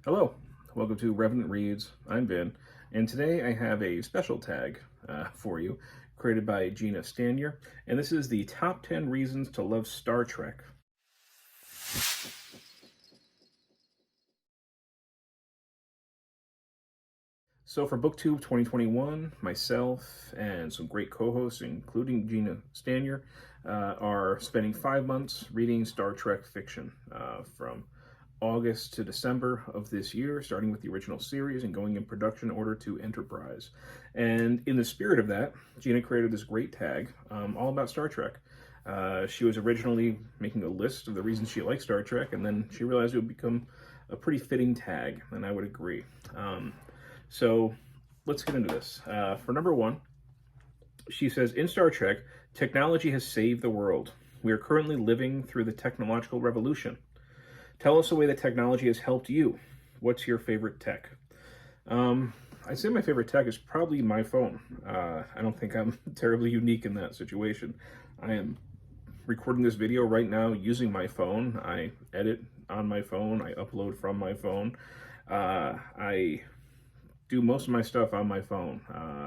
Hello, welcome to Revenant Reads. I'm Vin, and today I have a special tag for you created by Gina Stanyer, and this is the top 10 reasons to love Star Trek. So for BookTube 2021, myself and some great co-hosts, including Gina Stanyer, are spending 5 months reading Star Trek fiction from August to December of this year, starting with the original series and going in production order to Enterprise. And in the spirit of that, Gina created this great tag all about Star Trek. She was originally making a list of the reasons she liked Star Trek, and then she realized it would become a pretty fitting tag, and I would agree. So let's get into this. For number one, she says, in Star Trek, technology has saved the world. We are currently living through the technological revolution. Tell us a way that technology has helped you. What's your favorite tech? I'd say my favorite tech is probably my phone. I don't think I'm terribly unique in that situation. I am recording this video right now using my phone. I edit on my phone. I upload from my phone. I do most of my stuff on my phone.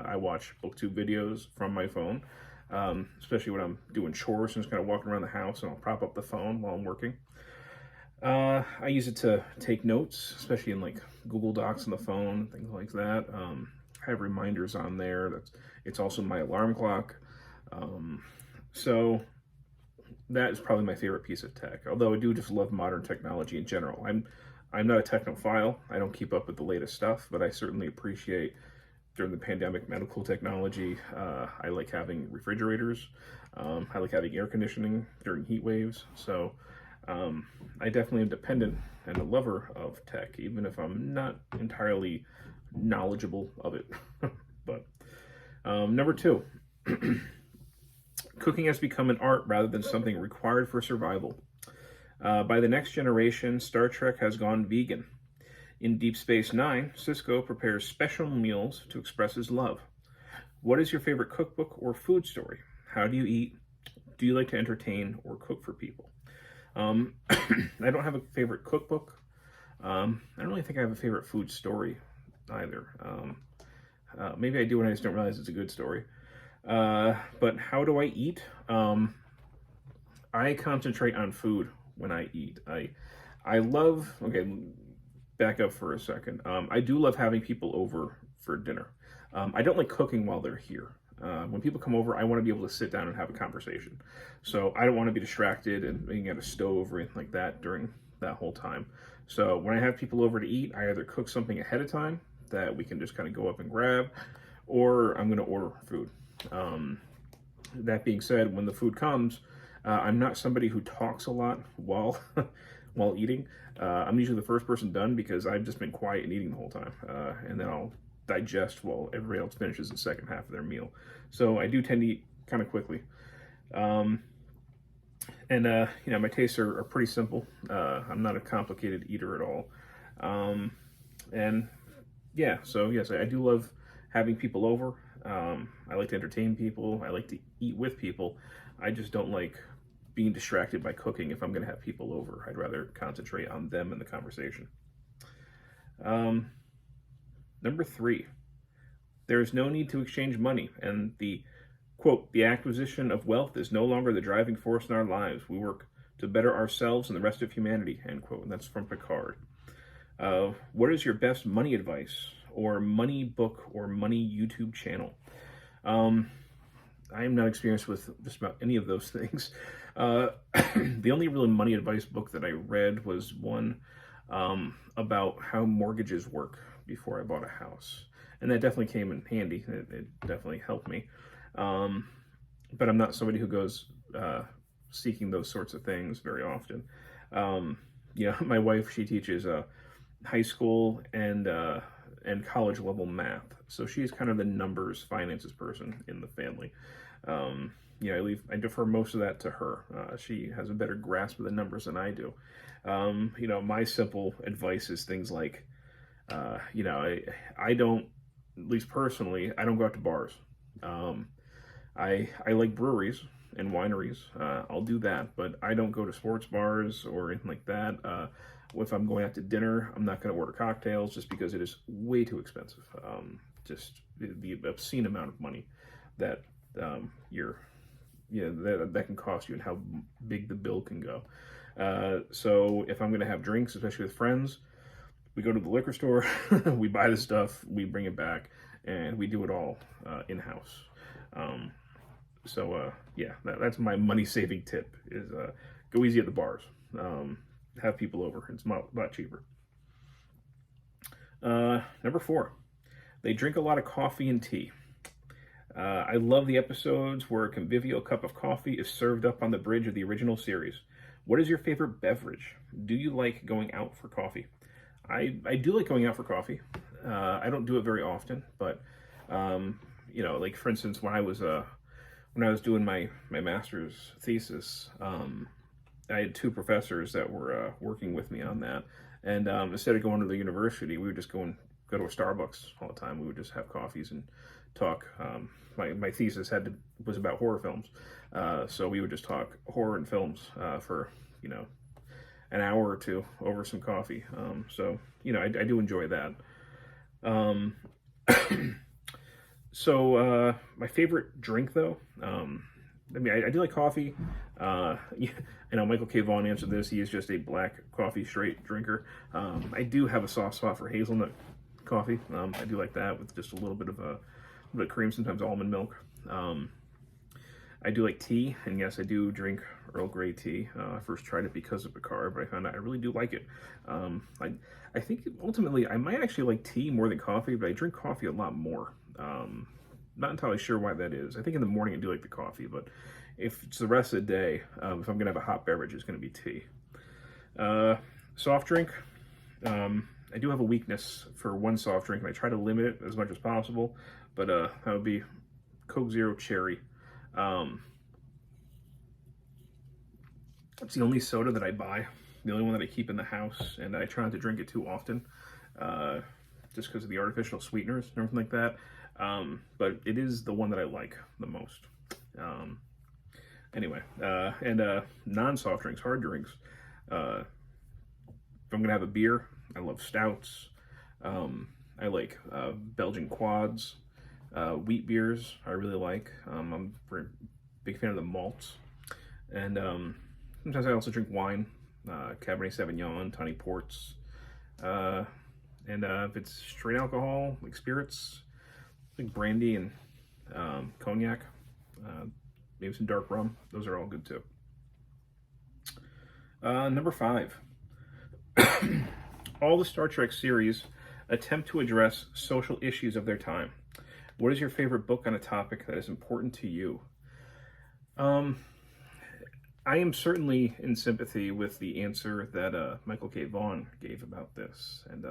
I watch BookTube videos from my phone, especially when I'm doing chores and just kind of walking around the house, and I'll prop up the phone while I'm working. I use it to take notes, especially in like Google Docs on the phone, things like that. I have reminders on there. It's also my alarm clock. So that is probably my favorite piece of tech. Although I do just love modern technology in general. I'm not a technophile. I don't keep up with the latest stuff, but I certainly appreciate during the pandemic medical technology. I like having refrigerators. I like having air conditioning during heat waves. So I definitely am dependent and a lover of tech, even if I'm not entirely knowledgeable of it. But number two, cooking has become an art rather than something required for survival. By the next generation, Star Trek has gone vegan. In Deep Space Nine, Sisco prepares special meals to express his love. What is your favorite cookbook or food story? How do you eat? Do you like to entertain or cook for people? I don't have a favorite cookbook. I don't really think I have a favorite food story either. Maybe I do and I just don't realize it's a good story. But how do I eat? I concentrate on food when I eat. I love, okay, back up for a second. I do love having people over for dinner. I don't like cooking while they're here. When people come over, I want to be able to sit down and have a conversation. So I don't want to be distracted and being at a stove or anything like that during that whole time. So when I have people over to eat, I either cook something ahead of time that we can just kind of go up and grab, or I'm going to order food. That being said, when the food comes, I'm not somebody who talks a lot while while eating. I'm usually the first person done because I've just been quiet and eating the whole time, and then I'll digest while everybody else finishes the second half of their meal. So I do tend to eat kind of quickly. My tastes are pretty simple. I'm not a complicated eater at all. So yes, I do love having people over. I like to entertain people. I like to eat with people. I just don't like being distracted by cooking if I'm going to have people over. I'd rather concentrate on them and the conversation. Number three, there is no need to exchange money, and the quote, the acquisition of wealth is no longer the driving force in our lives. We work to better ourselves and the rest of humanity, end quote. And that's from Picard. What is your best money advice or money book or money YouTube channel? I am not experienced with just about any of those things. The only really money advice book that I read was one about how mortgages work before I bought a house. And that definitely came in handy. It definitely helped me. But I'm not somebody who goes seeking those sorts of things very often. My wife, she teaches high school and college level math. So she's kind of the numbers, finances person in the family. I defer most of that to her. She has a better grasp of the numbers than I do. My simple advice is things like, I don't, at least personally, I don't go out to bars. I like breweries and wineries. I'll do that, but I don't go to sports bars or anything like that. If I'm going out to dinner, I'm not going to order cocktails just because it is way too expensive. Just the obscene amount of money that that can cost you and how big the bill can go. So if I'm going to have drinks, especially with friends, we go to the liquor store, we buy the stuff, we bring it back, and we do it all in-house. Yeah, that's my money-saving tip, is go easy at the bars. Have people over. It's a lot cheaper. Number 4, they drink a lot of coffee and tea. I love the episodes where a convivial cup of coffee is served up on the bridge of the original series. What is your favorite beverage? Do you like going out for coffee? I do like going out for coffee. I don't do it very often, but like for instance, when I was doing my master's thesis, I had 2 professors that were working with me on that, and instead of going to the university, we would just go to a Starbucks all the time. We would just have coffees and talk. My thesis was about horror films, so we would just talk horror and films for an hour or 2 over some coffee. I do enjoy that. My favorite drink, though, I do like coffee. I know Michael K. Vaughan answered this. He is just a black coffee straight drinker. I do have a soft spot for hazelnut coffee. I do like that with just a little bit of cream, sometimes almond milk. I do like tea, and yes, I do drink Earl Grey tea. I first tried it because of Picard, but I found out I really do like it. I think ultimately I might actually like tea more than coffee, but I drink coffee a lot more. Not entirely sure why that is. I think in the morning I do like the coffee, but if it's the rest of the day, if I'm going to have a hot beverage, it's going to be tea. Soft drink. I do have a weakness for one soft drink, and I try to limit it as much as possible, but that would be Coke Zero Cherry. It's the only soda that I buy, the only one that I keep in the house, and I try not to drink it too often, just because of the artificial sweeteners and everything like that. But it is the one that I like the most. Non-soft drinks, hard drinks. If I'm going to have a beer, I love stouts. I like Belgian quads, wheat beers I really like. I'm a big fan of the malts. And sometimes I also drink wine, Cabernet Sauvignon, tawny ports. If it's straight alcohol, like spirits, like brandy and cognac, maybe some dark rum. Those are all good too. Number 5. All the Star Trek series attempt to address social issues of their time. What is your favorite book on a topic that is important to you? I am certainly in sympathy with the answer that Michael K. Vaughan gave about this, and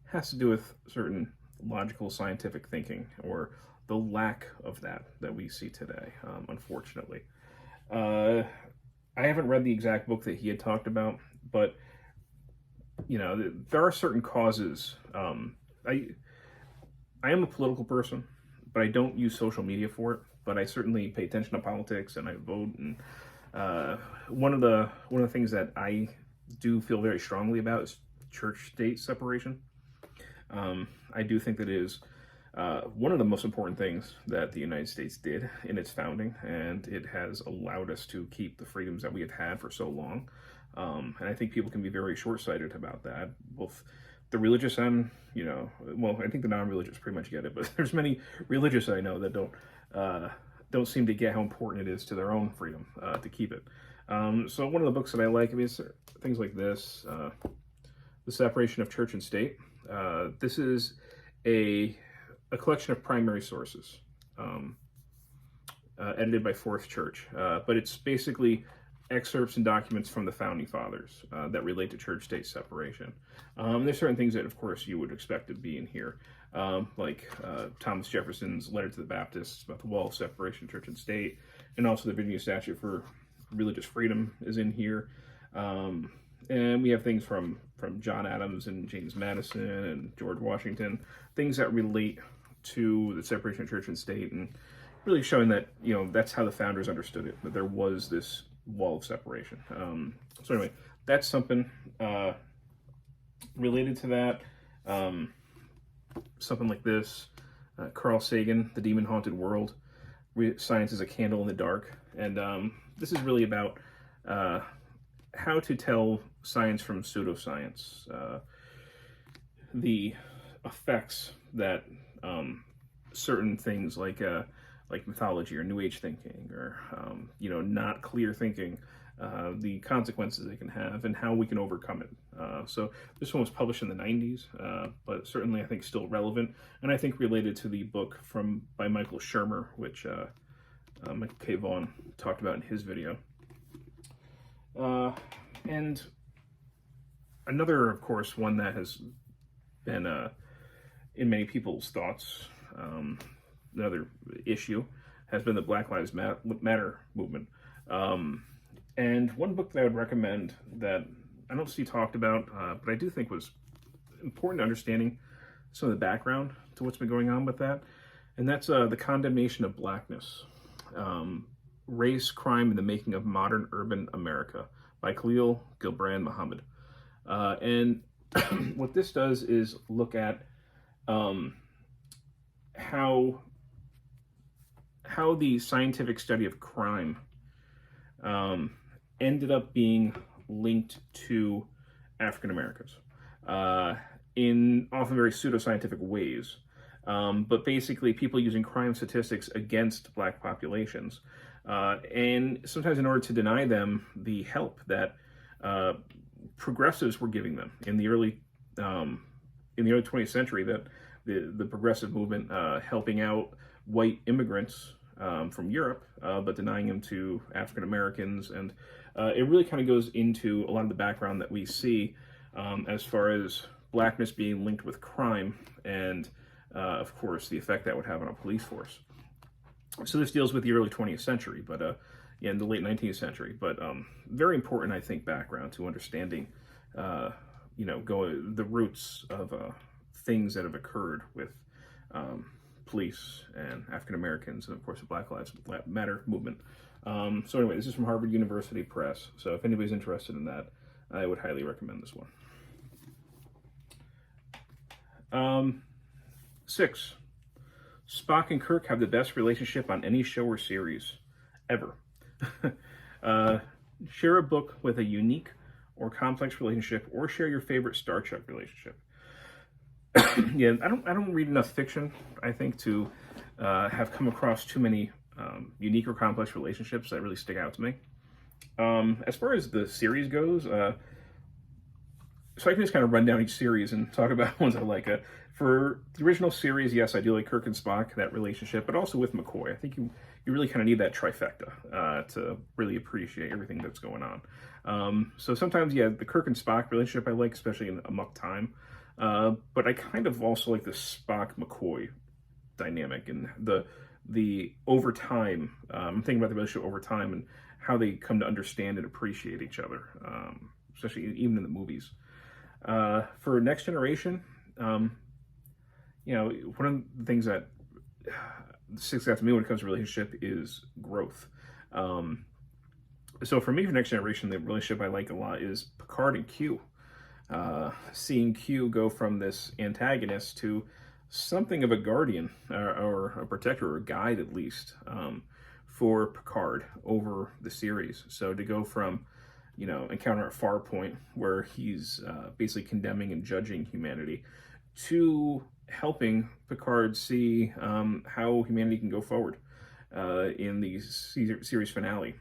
has to do with certain logical scientific thinking, or the lack of that we see today, unfortunately. I haven't read the exact book that he had talked about, but there are certain causes. I am a political person, but I don't use social media for it. But I certainly pay attention to politics, and I vote. And one of the things that I do feel very strongly about is church-state separation. I do think that it is one of the most important things that the United States did in its founding, and it has allowed us to keep the freedoms that we have had for so long. And I think people can be very short-sighted about that, both the religious and, I think the non-religious pretty much get it, but there's many religious I know that don't seem to get how important it is to their own freedom to keep it. So one of the books that I like, it's things like this, The Separation of Church and State. This is a collection of primary sources, edited by Fourth Church, but it's basically excerpts and documents from the Founding Fathers that relate to church-state separation. There's certain things that, of course, you would expect to be in here, like Thomas Jefferson's Letter to the Baptists about the wall of separation of church and state, and also the Virginia Statute for Religious Freedom is in here. And we have things from John Adams and James Madison and George Washington, things that relate to the separation of church and state, and really showing that, that's how the founders understood it, that there was this wall of separation. So anyway, that's something Related to that, something like this, Carl Sagan, The Demon Haunted World, Science is a Candle in the Dark. And this is really about how to tell science from pseudoscience, the effects that certain things like mythology or New Age thinking or not clear thinking, the consequences it can have and how we can overcome it. So this one was published in the 90s, but certainly I think still relevant, and I think related to the book by Michael Shermer, which Michael K. Vaughan talked about in his video. And another, of course, one that has been in many people's thoughts, another issue, has been the Black Lives Matter movement. And one book that I would recommend that I don't see talked about, but I do think was important to understanding some of the background to what's been going on with that, and that's The Condemnation of Blackness, Race, Crime, and the Making of Modern Urban America by Khalil Gibran Muhammad. And what this does is look at how the scientific study of crime ended up being linked to African Americans in often very pseudoscientific ways. But basically people using crime statistics against black populations, and sometimes in order to deny them the help that progressives were giving them in the early 20th century, that the progressive movement helping out white immigrants from Europe, but denying them to African Americans. And it really kind of goes into a lot of the background that we see as far as blackness being linked with crime and of course the effect that would have on a police force. So this deals with the early 20th century, but in the late 19th century, but very important, I think, background to understanding the roots of things that have occurred with police and African Americans, and of course the Black Lives Matter movement. So anyway, this is from Harvard University Press, so if anybody's interested in that, I would highly recommend this one. 6. Spock and Kirk have the best relationship on any show or series ever. Share a book with a unique or complex relationship, or share your favorite Star Trek relationship. Yeah, I don't read enough fiction, I think, to have come across too many unique or complex relationships that really stick out to me. As far as the series goes, so I can just kind of run down each series and talk about ones I like. For the original series, yes, I do like Kirk and Spock, that relationship, but also with McCoy. I think you really kind of need that trifecta to really appreciate everything that's going on. So sometimes, yeah, the Kirk and Spock relationship I like, especially in Amok Time. But I kind of also like the Spock-McCoy dynamic and the over time. I'm thinking about the relationship over time and how they come to understand and appreciate each other, especially even in the movies. For Next Generation, one of the things that sticks out to me when it comes to relationship is growth. So for me, for Next Generation, the relationship I like a lot is Picard and Q. Seeing Q go from this antagonist to something of a guardian or a protector or a guide, at least, for Picard over the series. So to go from encounter at Farpoint, where he's basically condemning and judging humanity, to helping Picard see how humanity can go forward in the series finale.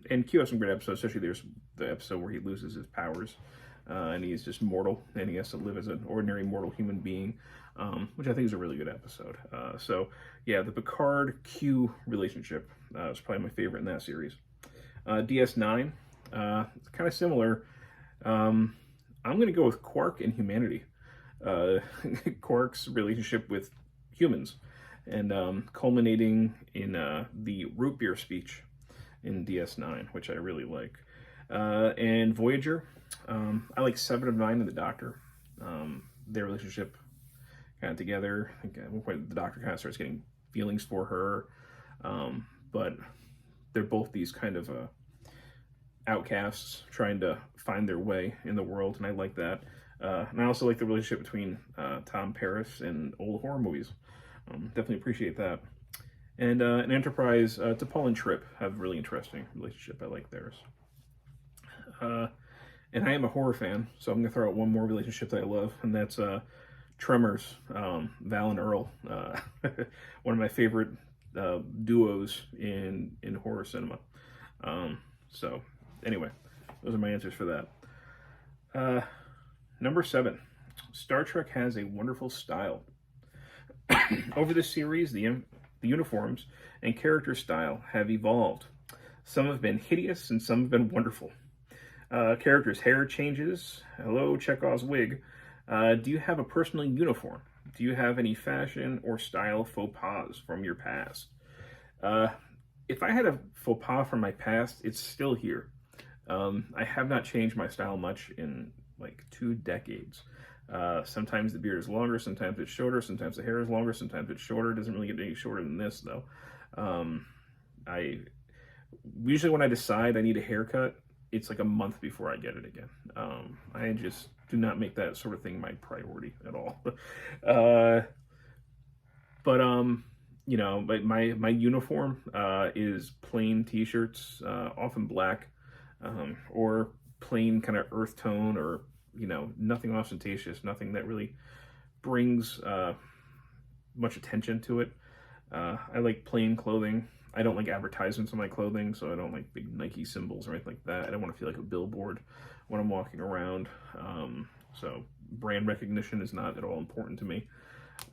And Q has some great episodes, especially there's the episode where he loses his powers and he's just mortal and he has to live as an ordinary mortal human being, which I think is a really good episode. So yeah, the Picard-Q relationship is probably my favorite in that series. DS9, it's kind of similar. I'm going to go with Quark and humanity. Quark's relationship with humans, and culminating in the root beer speech in DS9, which I really like. And Voyager, I like 7 of 9 and the Doctor. Their relationship kind of together. I think at one point the Doctor kind of starts getting feelings for her, but they're both these kind of outcasts trying to find their way in the world, and I like that. And I also like the relationship between Tom Paris and old horror movies. Definitely appreciate that. And an Enterprise, T'Pol and Trip have a really interesting relationship. I like theirs. And I am a horror fan, so I'm going to throw out one more relationship that I love, and that's Tremors, Val and Earl. One of my favorite duos in horror cinema. So, anyway, those are my answers for that. Number 7, Star Trek has a wonderful style. Over the series, the uniforms and character style have evolved. Some have been hideous and some have been wonderful. Characters' hair changes. Hello, Chekhov's wig. Do you have a personal uniform? Do you have any fashion or style faux pas from your past? If I had a faux pas from my past, it's still here. I have not changed my style much in like 2 decades. Sometimes the beard is longer, sometimes it's shorter, sometimes the hair is longer, sometimes it's shorter. It doesn't really get any shorter than this, though. I usually, when I decide I need a haircut, it's like a month before I get it again. I just do not make that sort of thing my priority at all. You know, my uniform is plain t-shirts, often black, or plain kind of earth tone, or, you know, nothing ostentatious, nothing that really brings much attention to it. I like plain clothing. I don't like advertisements on my clothing, so I don't like big Nike symbols or anything like that. I don't want to feel like a billboard when I'm walking around. So brand recognition is not at all important to me.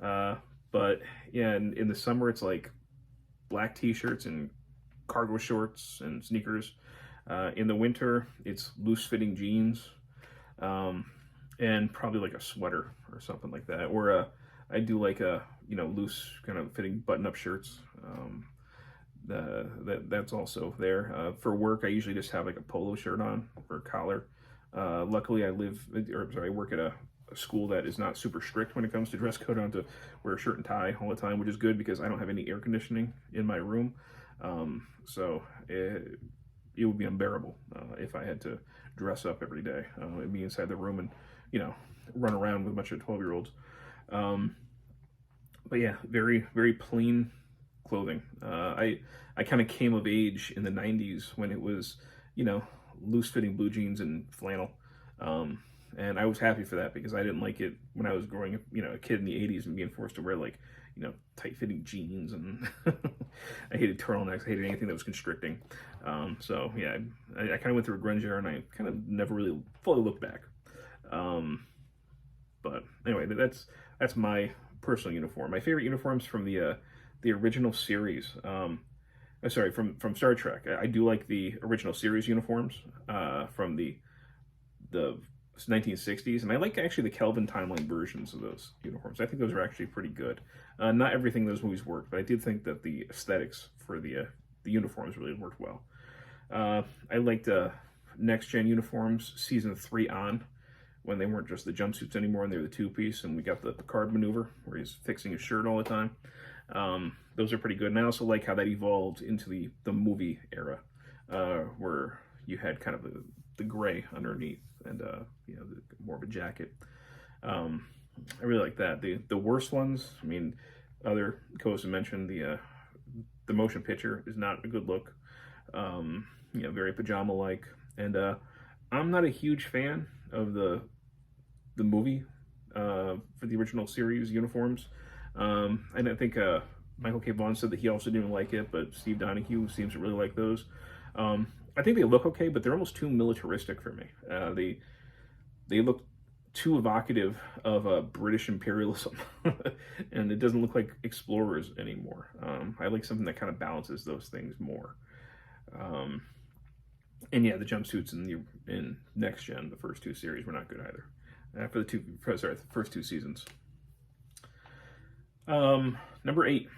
But yeah, in the summer, it's like black t-shirts and cargo shorts and sneakers. In the winter, it's loose-fitting jeans, and probably like a sweater or something like that. Or I do like a, you know, loose kind of fitting button-up shirts. That's also there. For work, I usually just have like a polo shirt on or a collar. Luckily, I work at a school that is not super strict when it comes to dress code. I don't have to wear a shirt and tie all the time, which is good because I don't have any air conditioning in my room. So it would be unbearable if I had to dress up every day and be inside the room and, you know, run around with a bunch of 12-year-olds. But yeah, very, very plain clothing. I kind of came of age in the 90s when it was, you know, loose-fitting blue jeans and flannel. And I was happy for that because I didn't like it when I was growing up, you know, a kid in the 80s and being forced to wear, like, you know, tight-fitting jeans, and I hated turtlenecks. I hated anything that was constricting. So yeah, I kind of went through a grunge era, and I kind of never really fully looked back. But anyway, that's my personal uniform. My favorite uniforms from the original series. Sorry, from Star Trek. I do like the original series uniforms from the 1960s, and I like actually the Kelvin timeline versions of those uniforms. I think those are actually pretty good. Not everything in those movies worked, but I did think that the aesthetics for the uniforms really worked well. I liked Next Gen uniforms season 3 on, when they weren't just the jumpsuits anymore and they were the 2-piece, and we got the Picard maneuver where he's fixing his shirt all the time. Those are pretty good, and I also like how that evolved into the movie era, where you had kind of the gray underneath and you know, more of a jacket. I really like that. The worst ones, I mean, other co-hosts have mentioned the motion picture is not a good look. You know, very pajama-like, and I'm not a huge fan of the movie for the original series uniforms. I don't think Michael K. Vaughan said that he also didn't like it, but Steve Donahue seems to really like those. I think they look okay, but they're almost too militaristic for me. They look too evocative of British imperialism, and it doesn't look like explorers anymore. I like something that kind of balances those things more. And yeah, the jumpsuits in Next Gen, the first 2 series, were not good either. The first 2 seasons. Number 8.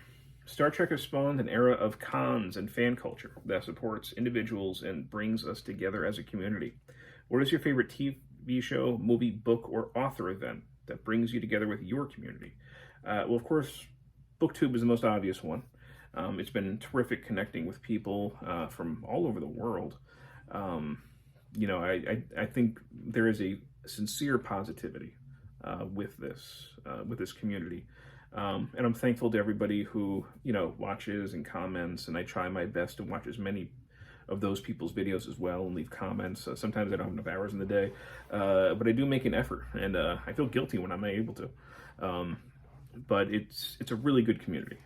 Star Trek has spawned an era of cons and fan culture that supports individuals and brings us together as a community. What is your favorite TV show, movie, book, or author event that brings you together with your community? Well, of course, BookTube is the most obvious one. It's been terrific connecting with people from all over the world. You know, I think there is a sincere positivity with this community. And I'm thankful to everybody who, watches and comments, and I try my best to watch as many of those people's videos as well and leave comments. Sometimes I don't have enough hours in the day, but I do make an effort, and I feel guilty when I'm not able to. But it's a really good community.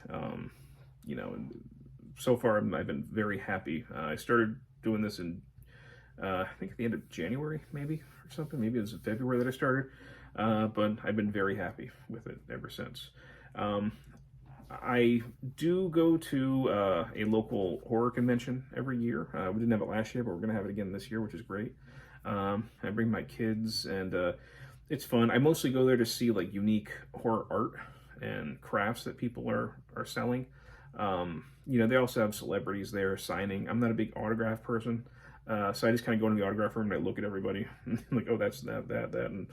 So far I've been very happy. I started doing this in I think at the end of January, maybe, or something. Maybe it was in February that I started, but I've been very happy with it ever since. I do go to a local horror convention every year. We didn't have it last year, but we're going to have it again this year, which is great. I bring my kids, and it's fun. I mostly go there to see like unique horror art and crafts that people are selling. They also have celebrities there signing. I'm not a big autograph person, so I just kind of go into the autograph room and I look at everybody, like, oh, that's that, and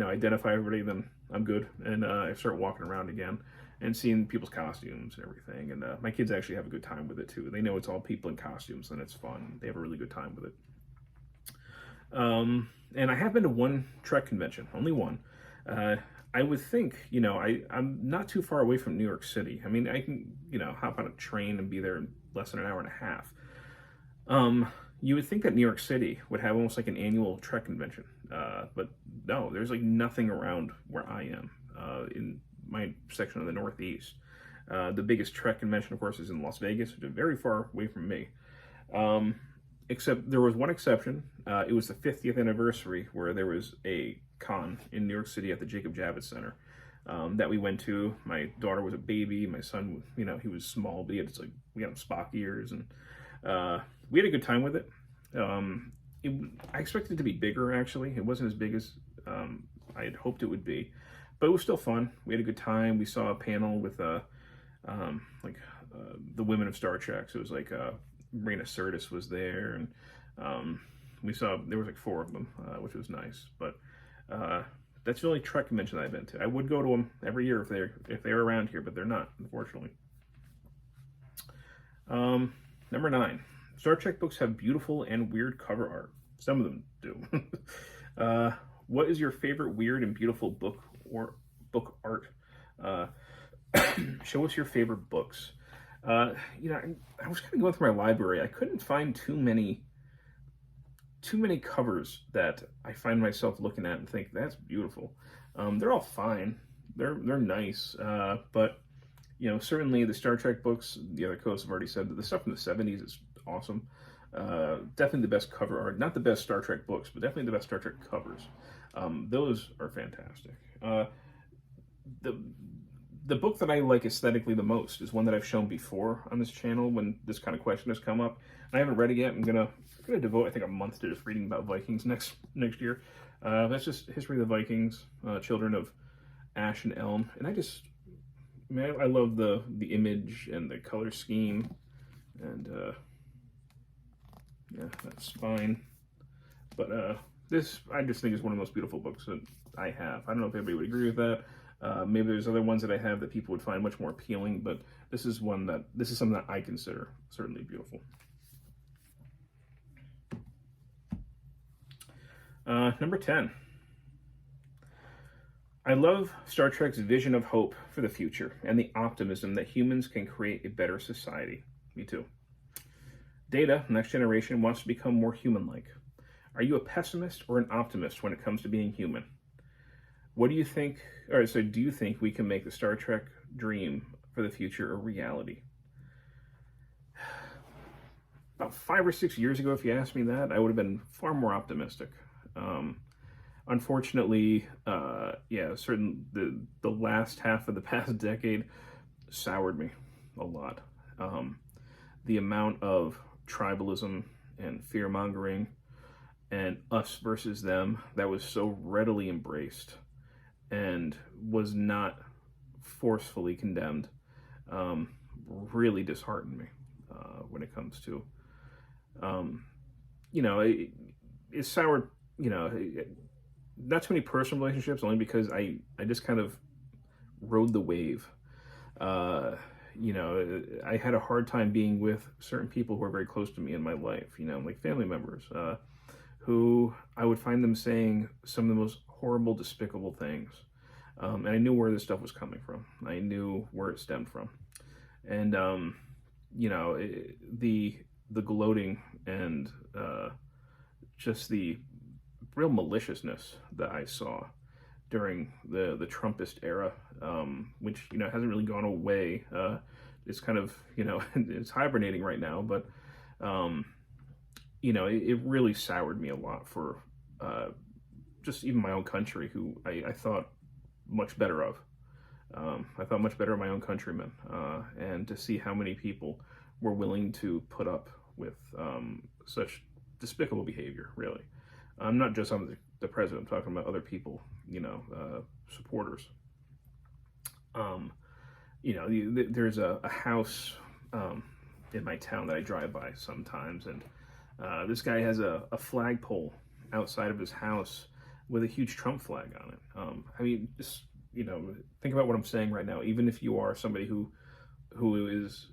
identify everybody. Then I'm good, and I start walking around again and seeing people's costumes and everything. And my kids actually have a good time with it too. They know it's all people in costumes, and it's fun. They have a really good time with it. And I have been to one Trek convention, only one. I would think, I'm not too far away from New York City. I mean, I can, hop on a train and be there in less than an hour and a half. You would think that New York City would have almost like an annual Trek convention. But no, there's like nothing around where I am, in my section of the Northeast. The biggest Trek convention, of course, is in Las Vegas, which is very far away from me. Except there was one exception. It was the 50th anniversary where there was a con in New York City at the Jacob Javits Center that we went to. My daughter was a baby. My son, he was small, but we got him Spock ears, and we had a good time with it. I expected it to be bigger, actually. It wasn't as big as I had hoped it would be, but it was still fun. We had a good time. We saw a panel with the women of Star Trek. So it was like Marina Sirtis was there, and we saw there was like 4 of them, which was nice. But that's the only Trek convention that I've been to. I would go to them every year if they're around here, but they're not, unfortunately. Number 9. Star Trek books have beautiful and weird cover art. Some of them do. What is your favorite weird and beautiful book or book art? Show us your favorite books. I was kind of going through my library. I couldn't find too many covers that I find myself looking at and think that's beautiful. They're all fine. They're nice. But certainly the Star Trek books, the other co-hosts have already said that the stuff from the 70s is awesome. Definitely the best cover art. Not the best Star Trek books, but definitely the best Star Trek covers. Those are fantastic. The book that I like aesthetically the most is one that I've shown before on this channel when this kind of question has come up. And I haven't read it yet. I'm gonna devote, I think, a month to just reading about Vikings next year. That's just History of the Vikings, Children of Ash and Elm. And I love the image and the color scheme, and that's fine. But this, I just think, is one of the most beautiful books that I have. I don't know if everybody would agree with that. Maybe there's other ones that I have that people would find much more appealing, but this is something that I consider certainly beautiful. Number 10. I love Star Trek's vision of hope for the future and the optimism that humans can create a better society. Me too. Data, Next Generation, wants to become more human-like. Are you a pessimist or an optimist when it comes to being human? What do you think, do you think we can make the Star Trek dream for the future a reality? About 5 or 6 years ago, if you asked me that, I would have been far more optimistic. Unfortunately, the last half of the past decade soured me a lot. The amount of tribalism and fear-mongering and us versus them that was so readily embraced and was not forcefully condemned really disheartened me when it comes to, it soured, not too many personal relationships, only because I just kind of rode the wave. I had a hard time being with certain people who are very close to me in my life, like family members, who I would find them saying some of the most horrible, despicable things. And I knew where this stuff was coming from. I knew where it stemmed from. And, the gloating and just the real maliciousness that I saw during the Trumpist era, which, hasn't really gone away. It's kind of, it's hibernating right now, but, it really soured me a lot for just even my own country, who I thought much better of. I thought much better of my own countrymen, and to see how many people were willing to put up with such despicable behavior, really. I'm not just on the president, I'm talking about other people, supporters. There's a house in my town that I drive by sometimes, and this guy has a flagpole outside of his house with a huge Trump flag on it. Just, think about what I'm saying right now. Even if you are somebody who is,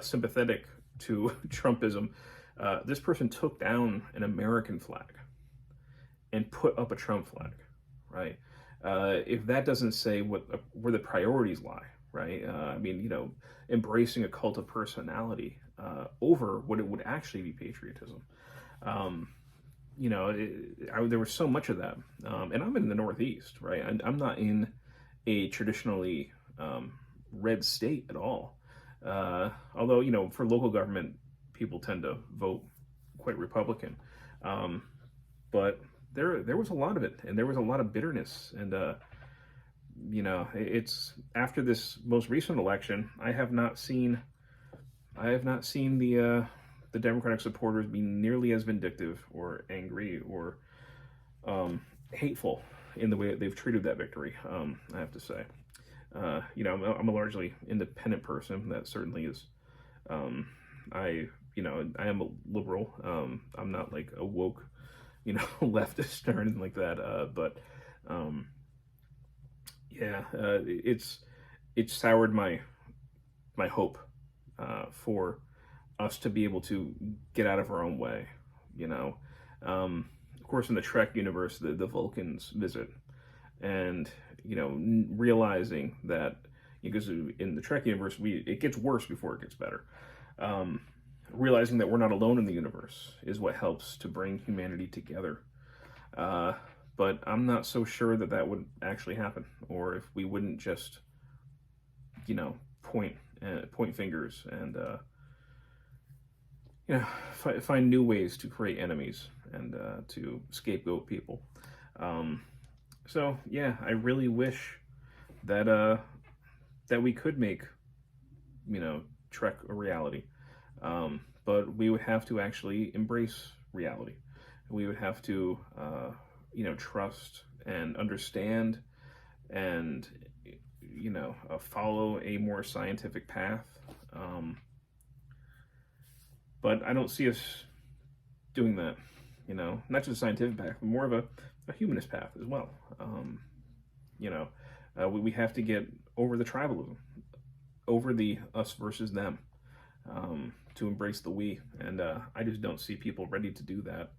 sympathetic to Trumpism, this person took down an American flag and put up a Trump flag, right? If that doesn't say where the priorities lie, right? Embracing a cult of personality over what it would actually be patriotism. There was so much of that, and I'm in the Northeast, right? I'm not in a traditionally red state at all. Although, for local government, people tend to vote quite Republican. But there was a lot of it, and there was a lot of bitterness. And, it's after this most recent election, I have not seen the Democratic supporters be nearly as vindictive or angry or hateful in the way that they've treated that victory, I have to say. I'm a largely independent person. That certainly is. I am a liberal. I'm not like a woke, leftist or anything like that. But it's soured my hope for us to be able to get out of our own way. Of course, in the Trek universe, the Vulcans visit, and realizing that, because in the Trek universe, it gets worse before it gets better. Realizing that we're not alone in the universe is what helps to bring humanity together. But I'm not so sure that would actually happen, or if we wouldn't just, point fingers and find new ways to create enemies and to scapegoat people. So yeah, I really wish that we could make Trek a reality, but we would have to actually embrace reality. We would have to trust and understand and follow a more scientific path. But I don't see us doing that, not just a scientific path, but more of a humanist path as well. We have to get over the tribalism, over the us versus them, to embrace the we. And I just don't see people ready to do that.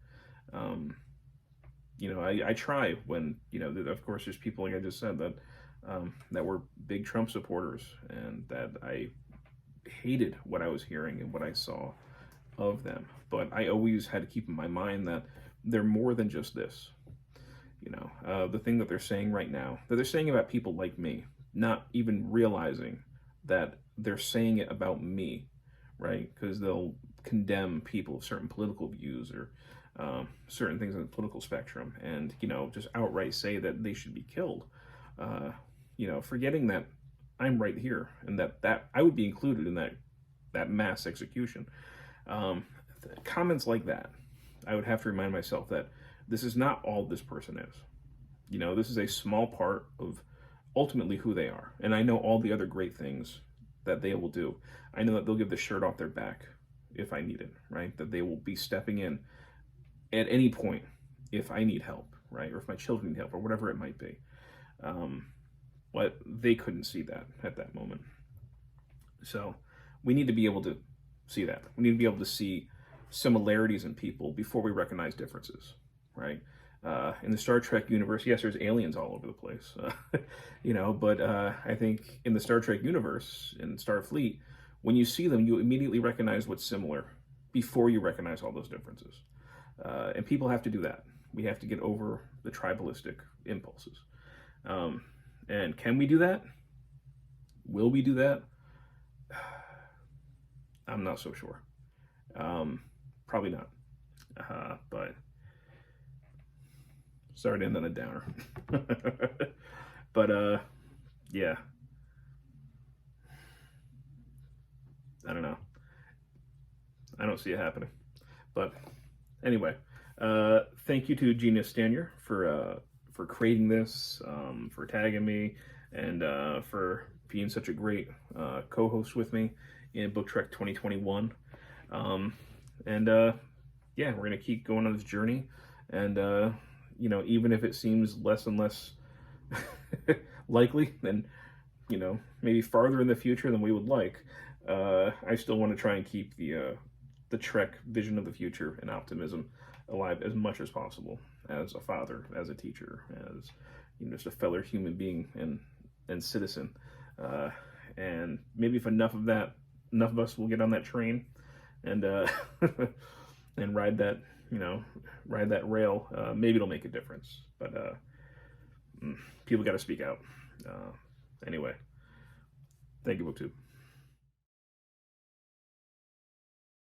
I try when, of course, there's people, like I just said, that were big Trump supporters, and that I hated what I was hearing and what I saw of them. But I always had to keep in my mind that they're more than just this. The thing that they're saying right now, that they're saying about people like me, not even realizing that they're saying it about me, right? Because they'll condemn people of certain political views or certain things on the political spectrum, and just outright say that they should be killed. Forgetting that I'm right here, and that I would be included in that mass execution. Comments like that, I would have to remind myself that this is not all this person is. This is a small part of ultimately who they are. And I know all the other great things that they will do. I know that they'll give the shirt off their back if I need it, right? That they will be stepping in at any point if I need help, right? Or if my children need help, or whatever it might be. But they couldn't see that at that moment. So we need to be able to see that. We need to be able to see similarities in people before we recognize differences, right? In the Star Trek universe, yes, there's aliens all over the place, but I think in the Star Trek universe, in Starfleet, when you see them, you immediately recognize what's similar before you recognize all those differences. And people have to do that. We have to get over the tribalistic impulses. And can we do that? Will we do that? I'm not so sure. Probably not. But sorry to end on a downer. But yeah. I don't know. I don't see it happening. But anyway, thank you to Gina Stanyer for creating this, for tagging me, and for being such a great co-host with me in BookTrek 2021. Yeah, we're gonna keep going on this journey, and even if it seems less and less likely, and maybe farther in the future than we would like, I still want to try and keep the Trek vision of the future and optimism alive as much as possible, as a father, as a teacher, as just a fellow human being and citizen. And maybe if enough of us will get on that train and and ride that rail, maybe it'll make a difference. But people got to speak out. Anyway, thank you, BookTube.